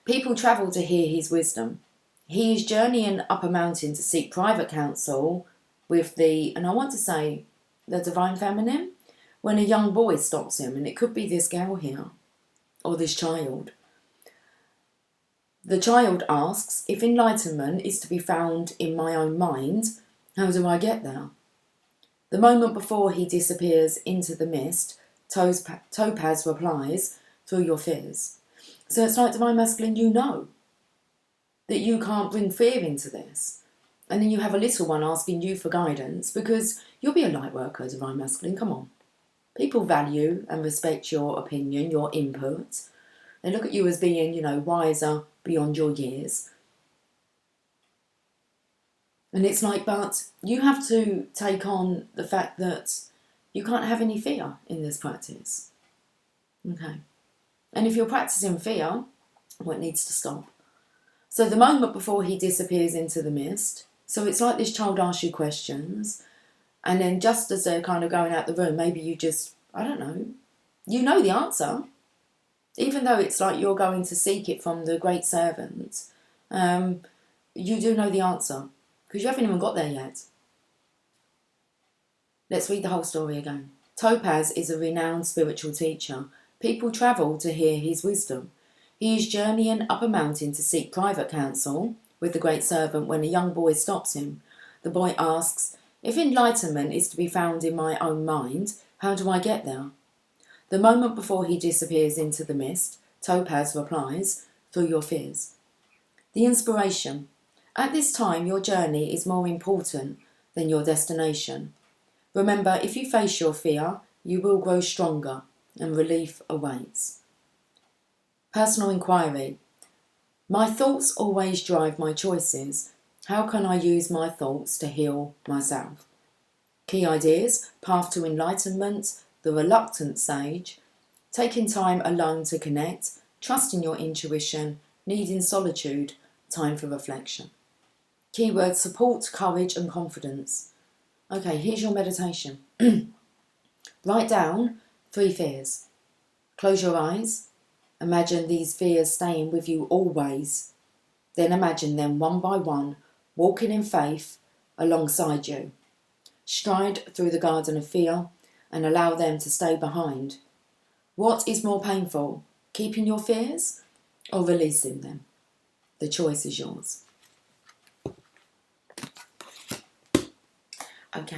People travel to hear his wisdom. He is journeying up a mountain to seek private counsel with the divine feminine, when a young boy stops him, and it could be this girl here, or this child. The child asks, if enlightenment is to be found in my own mind, how do I get there? The moment before he disappears into the mist, Topaz replies, through your fears. So it's like divine masculine, you know that you can't bring fear into this. And then you have a little one asking you for guidance because you'll be a light worker, divine masculine, come on. People value and respect your opinion, your input. They look at you as being, you know, wiser beyond your years. And it's like, but you have to take on the fact that you can't have any fear in this practice. Okay. And if you're practicing fear, well, it needs to stop. So the moment before he disappears into the mist, so it's like this child asks you questions, and then just as they're kind of going out the room, maybe you just, I don't know, you know the answer. Even though it's like you're going to seek it from the great servant, you do know the answer, because you haven't even got there yet. Let's read the whole story again. Topaz is a renowned spiritual teacher. People travel to hear his wisdom. He is journeying up a mountain to seek private counsel with the great servant when a young boy stops him. The boy asks, "If enlightenment is to be found in my own mind, how do I get there?" The moment before he disappears into the mist, Topaz replies, "Through your fears." The inspiration. At this time, your journey is more important than your destination. Remember, if you face your fear, you will grow stronger and relief awaits. Personal inquiry. My thoughts always drive my choices. How can I use my thoughts to heal myself? Key ideas: path to enlightenment, the reluctant sage, taking time alone to connect, trusting your intuition, needing solitude, time for reflection. Keywords: support, courage and confidence. Okay, here's your meditation. Write down 3 fears. Close your eyes. Imagine these fears staying with you always. Then imagine them one by one, walking in faith alongside you. Stride through the garden of fear and allow them to stay behind. What is more painful, keeping your fears or releasing them? The choice is yours. Okay.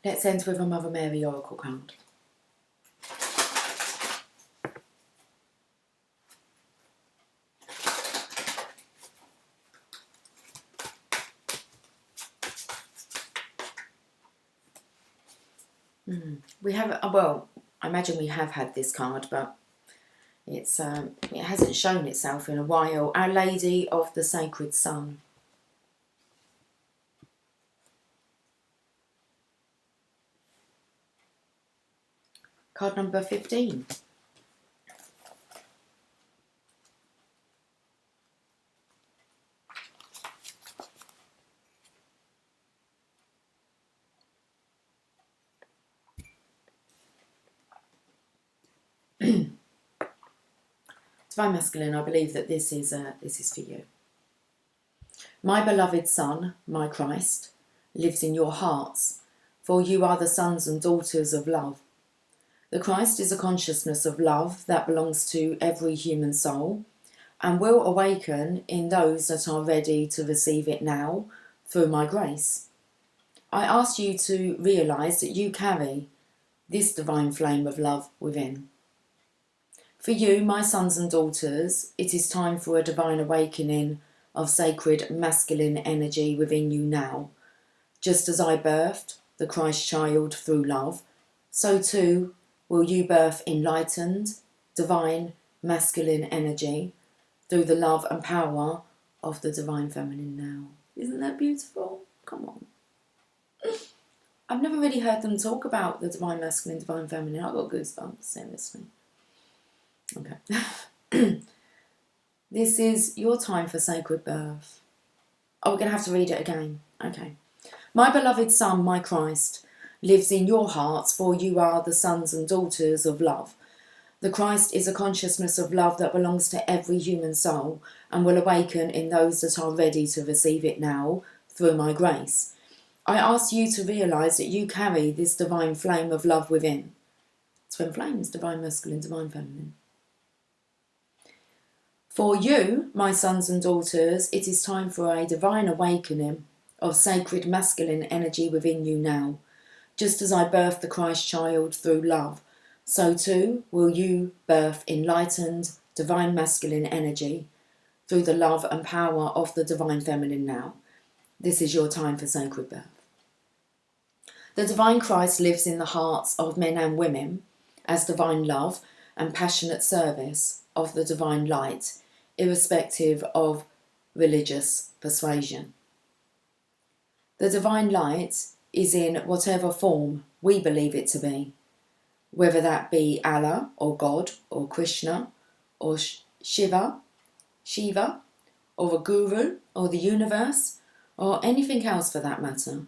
Let's end with a Mother Mary Oracle card. We have, well, I imagine we have had this card, but it hasn't shown itself in a while. Our Lady of the Sacred Sun. Card number 15. Divine Masculine, I believe that this is for you. My beloved Son, my Christ, lives in your hearts, for you are the sons and daughters of love. The Christ is a consciousness of love that belongs to every human soul and will awaken in those that are ready to receive it now through my grace. I ask you to realise that you carry this divine flame of love within. For you, my sons and daughters, it is time for a divine awakening of sacred masculine energy within you now. Just as I birthed the Christ child through love, so too will you birth enlightened, divine masculine energy through the love and power of the divine feminine now. Isn't that beautiful? Come on. I've never really heard them talk about the divine masculine, divine feminine. I've got goosebumps, seriously. Okay. This is your time for sacred birth. Oh, we're going to have to read it again. Okay. My beloved Son, my Christ, lives in your hearts, for you are the sons and daughters of love. The Christ is a consciousness of love that belongs to every human soul and will awaken in those that are ready to receive it now through my grace. I ask you to realise that you carry this divine flame of love within. Twin flames, divine masculine, divine feminine. For you, my sons and daughters, it is time for a divine awakening of sacred masculine energy within you now. Just as I birthed the Christ child through love, so too will you birth enlightened, divine masculine energy through the love and power of the divine feminine now. This is your time for sacred birth. The divine Christ lives in the hearts of men and women as divine love and passionate service of the divine light, irrespective of religious persuasion. The divine light is in whatever form we believe it to be, whether that be Allah or God or Krishna or Shiva, or a guru or the universe or anything else for that matter.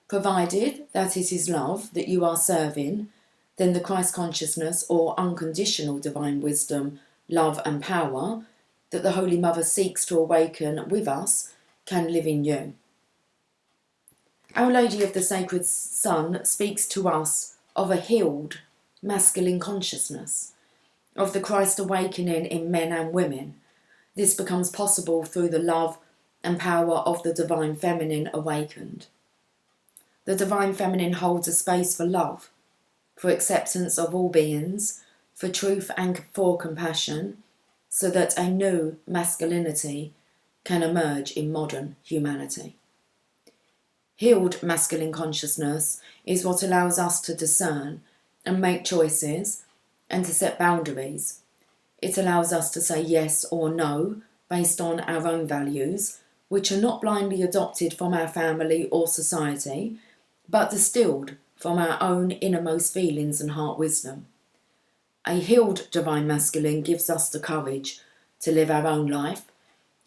Provided that it is love that you are serving, then the Christ consciousness or unconditional divine wisdom, love and power that the Holy Mother seeks to awaken with us can live in you. Our Lady of the Sacred Sun speaks to us of a healed masculine consciousness, of the Christ awakening in men and women. This becomes possible through the love and power of the divine feminine awakened. The divine feminine holds a space for love, for acceptance of all beings, for truth and for compassion, so that a new masculinity can emerge in modern humanity. Healed masculine consciousness is what allows us to discern and make choices and to set boundaries. It allows us to say yes or no based on our own values, which are not blindly adopted from our family or society, but distilled from our own innermost feelings and heart wisdom. A healed divine masculine gives us the courage to live our own life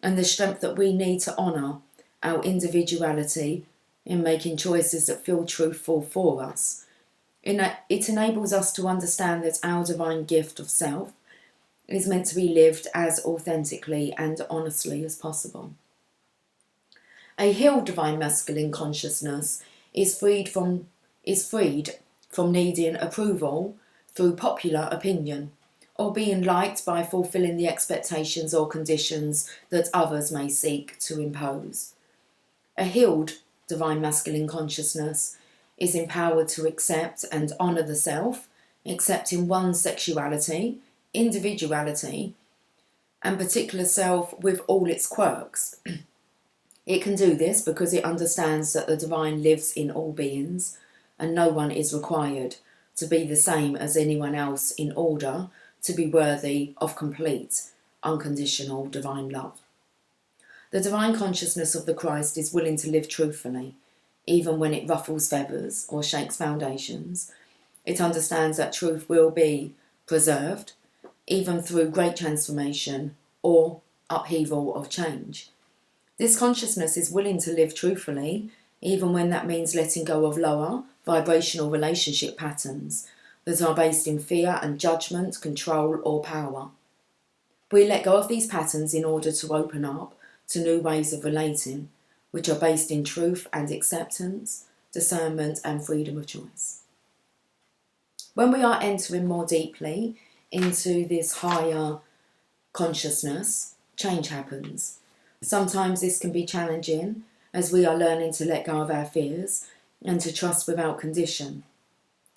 and the strength that we need to honour our individuality in making choices that feel truthful for us. It enables us to understand that our divine gift of self is meant to be lived as authentically and honestly as possible. A healed divine masculine consciousness is freed from needing approval through popular opinion or being liked by fulfilling the expectations or conditions that others may seek to impose. A healed divine masculine consciousness is empowered to accept and honour the self, accepting one's sexuality, individuality, and particular self with all its quirks. It can do this because it understands that the divine lives in all beings and no one is required to be the same as anyone else in order to be worthy of complete, unconditional divine love. The divine consciousness of the Christ is willing to live truthfully, even when it ruffles feathers or shakes foundations. It understands that truth will be preserved, even through great transformation or upheaval of change. This consciousness is willing to live truthfully, even when that means letting go of lower vibrational relationship patterns that are based in fear and judgment, control or power. We let go of these patterns in order to open up to new ways of relating, which are based in truth and acceptance, discernment and freedom of choice. When we are entering more deeply into this higher consciousness, change happens. Sometimes this can be challenging as we are learning to let go of our fears and to trust without condition.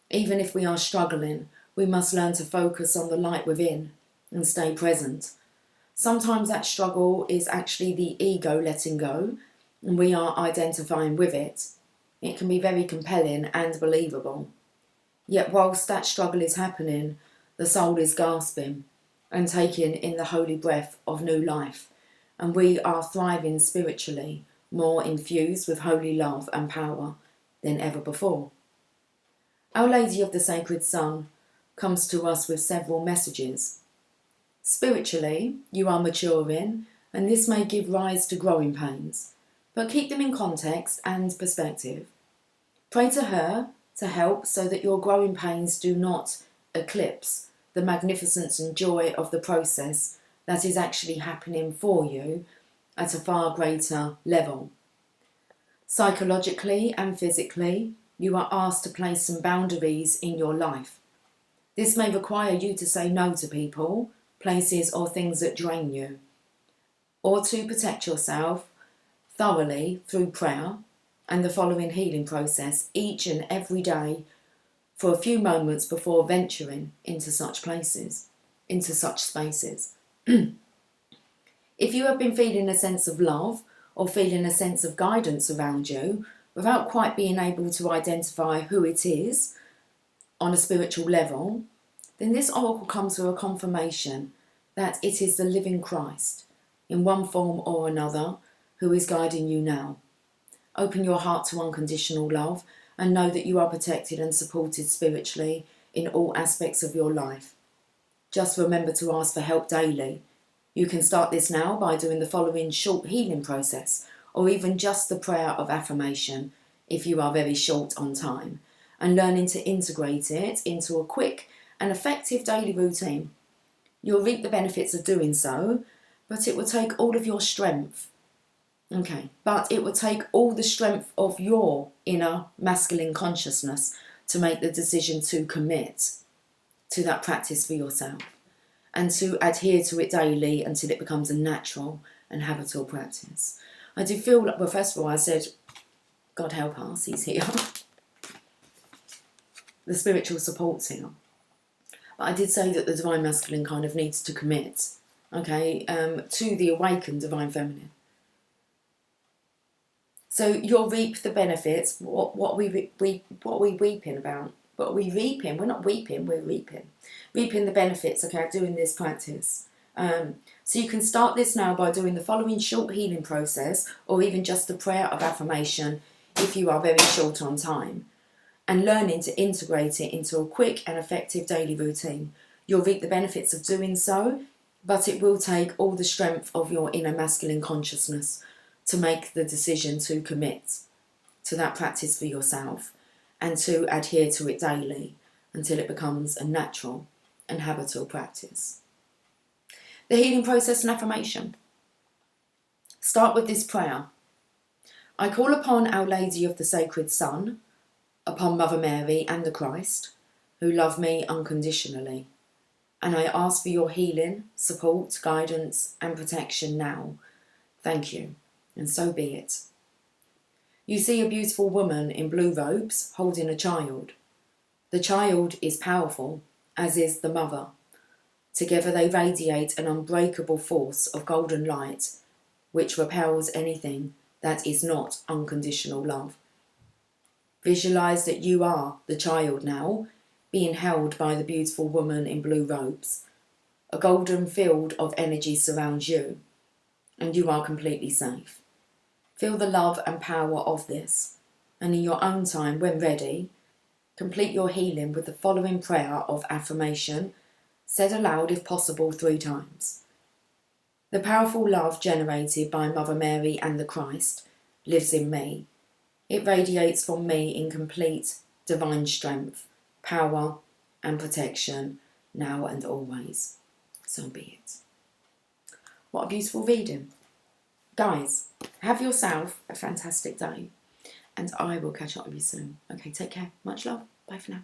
Even if we are struggling, we must learn to focus on the light within and stay present. Sometimes that struggle is actually the ego letting go and we are identifying with it. It can be very compelling and believable. Yet whilst that struggle is happening, the soul is gasping and taking in the holy breath of new life, and we are thriving spiritually, more infused with holy love and power than ever before. Our Lady of the Sacred Sun comes to us with several messages. Spiritually, you are maturing, and this may give rise to growing pains, but keep them in context and perspective. Pray to her to help so that your growing pains do not eclipse the magnificence and joy of the process that is actually happening for you at a far greater level. Psychologically and physically, you are asked to place some boundaries in your life. This may require you to say no to people, places or things that drain you, or to protect yourself thoroughly through prayer and the following healing process each and every day for a few moments before venturing into such places, into such spaces. If you have been feeling a sense of love or feeling a sense of guidance around you without quite being able to identify who it is on a spiritual level, then this oracle comes with a confirmation that it is the living Christ in one form or another who is guiding you now. Open your heart to unconditional love and know that you are protected and supported spiritually in all aspects of your life. Just remember to ask for help daily. You can start this now by doing the following short healing process, or even just the prayer of affirmation if you are very short on time, and learning to integrate it into a quick and effective daily routine. You'll reap the benefits of doing so, but it will take all of your strength. But it will take all the strength of your inner masculine consciousness to make the decision to commit to that practice for yourself and to adhere to it daily until it becomes a natural and habitual practice. I do feel like, well, first of all, I said, God help us, he's here. The spiritual support's here. But I did say that the divine masculine kind of needs to commit, to the awakened divine feminine. So you'll reap the benefits. What are we weeping about? What are we reaping? We're not weeping, we're reaping. Reaping the benefits, of doing this practice. So you can start this now by doing the following short healing process, or even just a prayer of affirmation if you are very short on time, and learning to integrate it into a quick and effective daily routine. You'll reap the benefits of doing so, but it will take all the strength of your inner masculine consciousness to make the decision to commit to that practice for yourself and to adhere to it daily until it becomes a natural and habitual practice. The healing process and affirmation. Start with this prayer. I call upon Our Lady of the Sacred Son, upon Mother Mary and the Christ, who love me unconditionally, and I ask for your healing, support, guidance and protection now. Thank you, and so be it. You see a beautiful woman in blue robes holding a child. The child is powerful, as is the mother. Together they radiate an unbreakable force of golden light, which repels anything that is not unconditional love. Visualize that you are the child now, being held by the beautiful woman in blue robes. A golden field of energy surrounds you, and you are completely safe. Feel the love and power of this, and in your own time, when ready, complete your healing with the following prayer of affirmation, said aloud if possible 3 times. The powerful love generated by Mother Mary and the Christ lives in me. It radiates from me in complete divine strength, power and protection, now and always. So be it. What a beautiful reading. Guys, have yourself a fantastic day, and I will catch up with you soon. Okay, take care. Much love. Bye for now.